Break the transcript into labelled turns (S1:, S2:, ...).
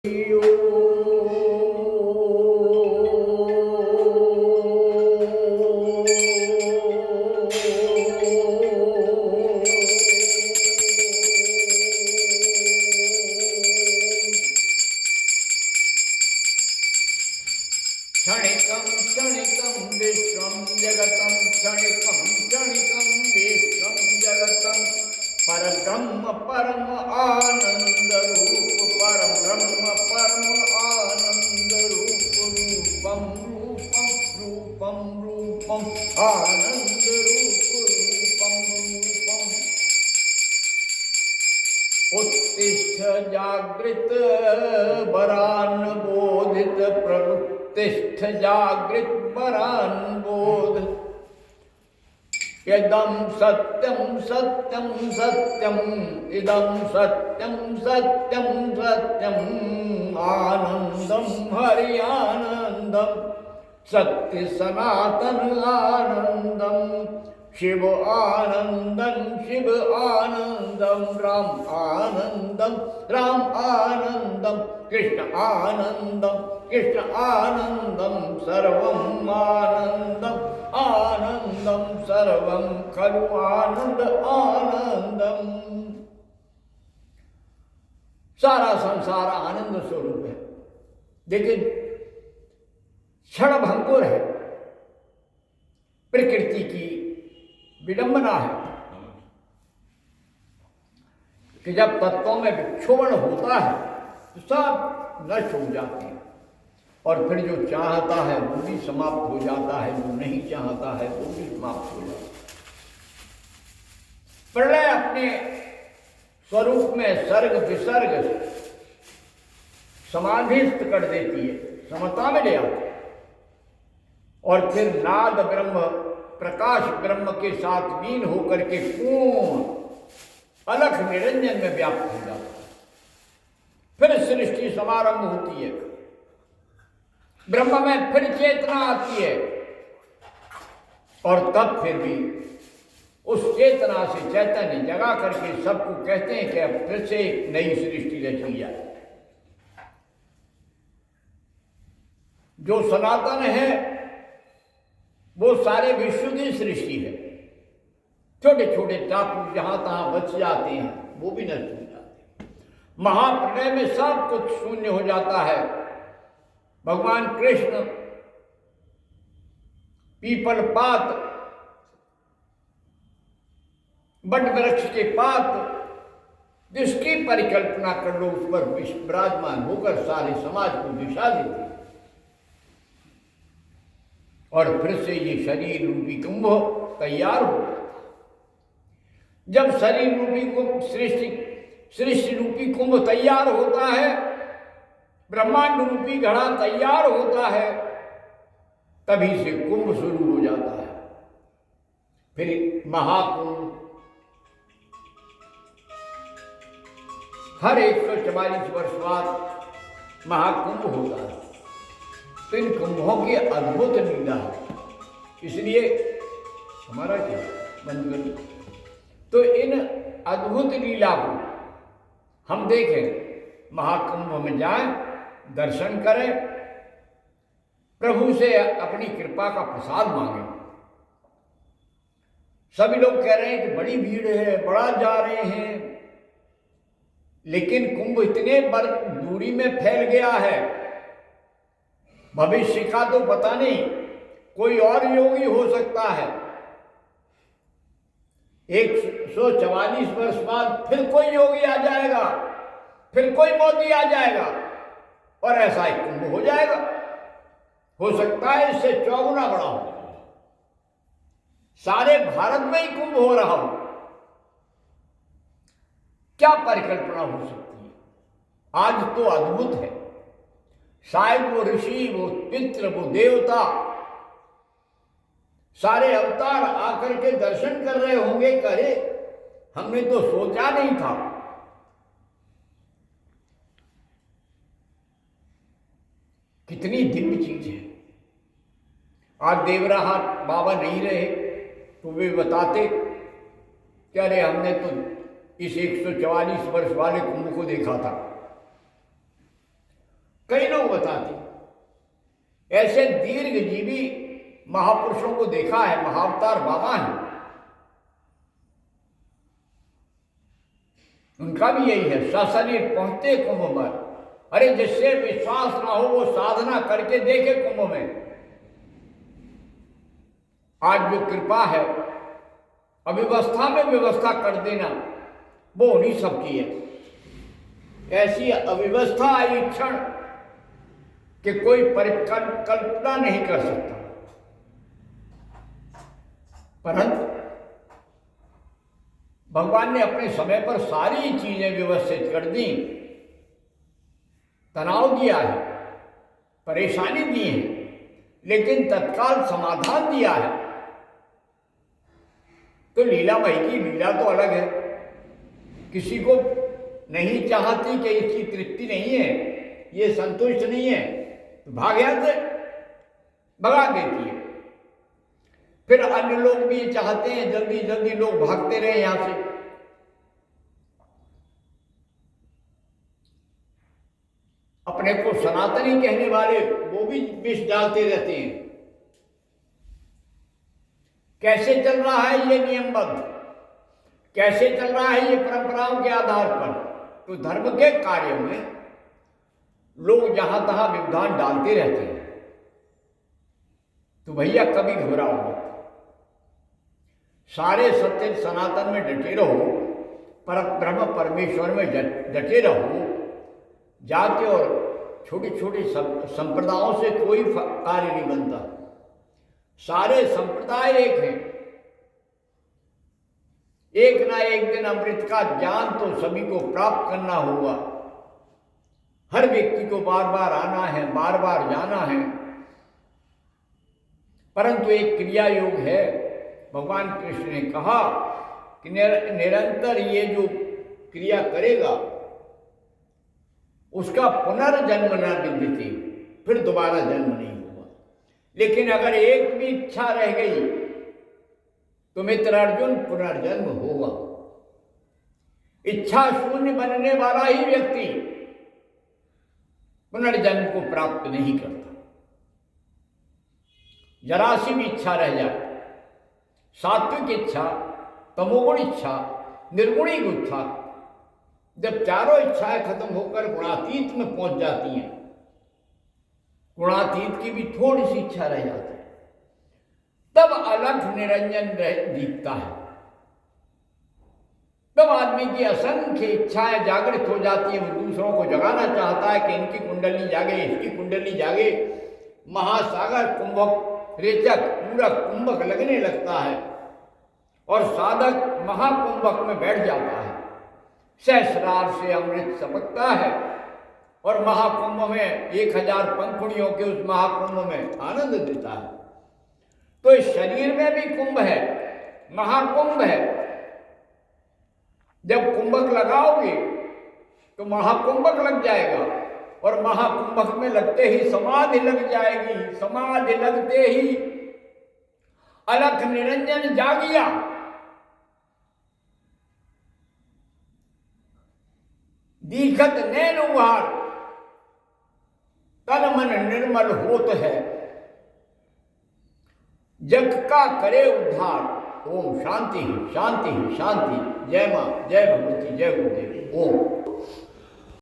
S1: क्षणिकं क्षणिकं विश्वं जगतं क्षणिकं क्षणिकं विश्वं जगतं परब्रह्म परम आनंद रूप परब्रह्म परम आनंद रूप रूपम रूपम रूपम रूपम आनंद रूप रूपम रूपम उत्तिष्ठ जागृत वरान बोधित प्रवृत्तिष्ठ जागृत वरान बोध इदं सत्यं सत्यं सत्यं इदं सत्यं सत्यं सत्यं आनंदम हरि आनंदम सत्य सनातन आनंदम शिव आनंदम शिव आनंदम राम आनंदम राम आनंदम कृष्ण आनंदम कृष्ण आनंदम सर्वम आनंदम आनंदम सर्वम खलु आनंद आनंदम। सारा संसार आनंद स्वरूप है, लेकिन क्षणभंगुर है, प्रकृति की विडंबना है कि जब तत्वों में विक्षोभण होता है तो सब नष्ट हो जाते हैं और फिर जो चाहता है वो भी समाप्त हो जाता है, जो नहीं चाहता है वो भी समाप्त हो जाता है। प्रलय अपने स्वरूप में सर्ग विसर्ग समाधिस्थ कर देती है, समता में ले आती है और फिर नाद ब्रह्म प्रकाश ब्रह्म के साथ लीन होकर के पूर्ण अलख निरंजन में व्याप्त हो जाता है। फिर सृष्टि समारंभ होती है, ब्रह्म में फिर चेतना आती है और तब फिर भी उस चेतना से चैतन्य जगा करके सबको कहते हैं कि अब फिर से एक नई सृष्टि रची जाए। जो सनातन है वो सारे विश्व की सृष्टि है, छोटे छोटे टापू जहां तहां बच जाते हैं वो भी नष्ट हो जाते हैं। महाप्रलय में सब कुछ शून्य हो जाता है। भगवान कृष्ण पीपल पात बट वृक्ष के पात जिसकी परिकल्पना कर लो उस पर विराजमान होकर सारे समाज को दिशा देते हैं और फिर से ये शरीर रूपी कुंभ तैयार हो जाता है। जब शरीर रूपी कुंभ सृष्टि रूपी कुंभ तैयार होता है, ब्रह्मांड रूपी घड़ा तैयार होता है, तभी से कुंभ शुरू हो जाता है। फिर महाकुंभ हर 144 वर्ष बाद महाकुंभ होता है। तो इन कुंभों की अद्भुत लीला है, इसलिए हमारा क्या बंद कर। तो इन अद्भुत लीला को हम देखें, महाकुंभ में जाएं, दर्शन करें, प्रभु से अपनी कृपा का प्रसाद मांगें। सभी लोग कह रहे हैं कि बड़ी भीड़ है, बड़ा जा रहे हैं, लेकिन कुंभ इतने दूरी में फैल गया है, भविष्य का तो पता नहीं, कोई और योगी हो सकता है। 144 वर्ष बाद फिर कोई योगी आ जाएगा, फिर कोई मोदी आ जाएगा और ऐसा एक कुंभ हो जाएगा। हो सकता है इससे चौगुना बड़ा हो, सारे भारत में ही कुंभ हो रहा हो। क्या परिकल्पना हो सकती है? आज तो अद्भुत है। शायद वो ऋषि, वो पितृ, वो देवता सारे अवतार आकर के दर्शन कर रहे होंगे, करे हमने तो सोचा नहीं था। कितनी दिव्य चीज है। आज देवराहा बाबा नहीं रहे तो वे बताते कि अरे हमने तो इस 144 वर्ष वाले कुंभ को देखा था। बताती। ऐसे दीर्घजीवी महापुरुषों को देखा है, महाअवतार बाबा हैं, उनका भी यही है, सशरीर पहुंचते कुंभ में। अरे जिससे विश्वास ना हो वो साधना करके देखे कुंभ में। आज जो कृपा है अव्यवस्था में व्यवस्था कर देना, वो उन्हीं सबकी है। ऐसी अव्यवस्था आई क्षण कि कोई कल्पना नहीं कर सकता। परंतु भगवान ने अपने समय पर सारी चीजें व्यवस्थित कर दी, तनाव दिया है, परेशानी दी है, लेकिन तत्काल समाधान दिया है। तो लीलामयी की लीला तो अलग है। किसी को नहीं चाहती कि इसकी तृप्ति नहीं है, ये संतुष्ट नहीं है, तो भाग्य से भगा देती है। फिर अन्य लोग भी ये चाहते हैं जल्दी जल्दी लोग भागते रहे यहां से। अपने को सनातनी कहने वाले वो भी विष डालते रहते हैं। कैसे चल रहा है ये नियमबद्ध, कैसे चल रहा है ये परंपराओं के आधार पर। तो धर्म के कार्य में लोग जहां तहां व्यवधान डालते रहते हैं। तो भैया कभी घबराओ मत, सारे सत्य सनातन में डटे रहो, पर ब्रह्म परमेश्वर में डटे रहो। जाति और छोटी छोटी संप्रदायों से कोई कार्य नहीं बनता। सारे संप्रदाय एक हैं। एक ना एक दिन अमृत का ज्ञान तो सभी को प्राप्त करना होगा। हर व्यक्ति को बार बार आना है, बार बार जाना है। परंतु एक क्रिया योग है। भगवान कृष्ण ने कहा कि निरंतर ये जो क्रिया करेगा उसका पुनर्जन्म न विद्यते, फिर दोबारा जन्म नहीं होगा। लेकिन अगर एक भी इच्छा रह गई तो मित्र अर्जुन पुनर्जन्म होगा। इच्छा शून्य बनने वाला ही व्यक्ति पुनर्जन्म को प्राप्त नहीं करता। जरा सी भी इच्छा रह जाए, सात्विक इच्छा, तमोगुण इच्छा, निर्गुणी इच्छा, जब चारों इच्छाएं खत्म होकर गुणातीत में पहुंच जाती हैं, गुणातीत की भी थोड़ी सी इच्छा रह जाती है, तब अलग निरंजन दिखता है। तब आदमी की असंख्य इच्छाएं जागृत हो जाती है। वो दूसरों को जगाना चाहता है कि इनकी कुंडली जागे, इसकी कुंडली जागे। महासागर कुंभक रेचक पूरा कुंभक लगने लगता है और साधक महाकुंभक में बैठ जाता है। सहस्रार से अमृत सपकता है और महाकुंभ में 1000 पंखुड़ियों के उस महाकुंभ में आनंद देता है। तो इस शरीर में भी कुंभ है, महाकुंभ है। जब कुंभक लगाओगे तो महाकुंभक लग जाएगा और महाकुंभक में लगते ही समाधि लग जाएगी। समाधि लगते ही अलख निरंजन जागिया। दीखत नैन उघार, तन मन निर्मल होत है। जग का करे उद्धार। ओम शांति ही शांति ही शांति। जय मां, जय भगवती, जय गुरुदेव। ओम।